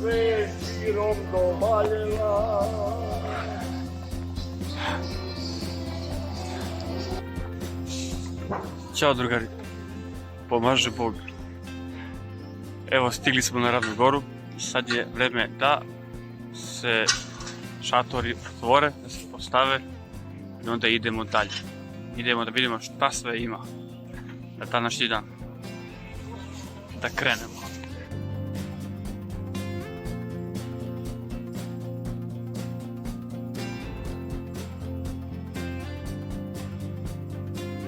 sve širom do Valjeva. Ćao drugari, pomaže Bog. Evo stigli smo na Ravnu Goru, sad je vreme da se šatori otvore, da se postave i onda idemo dalje. Idemo da vidimo šta sve ima na današnji dan. Da krenemo.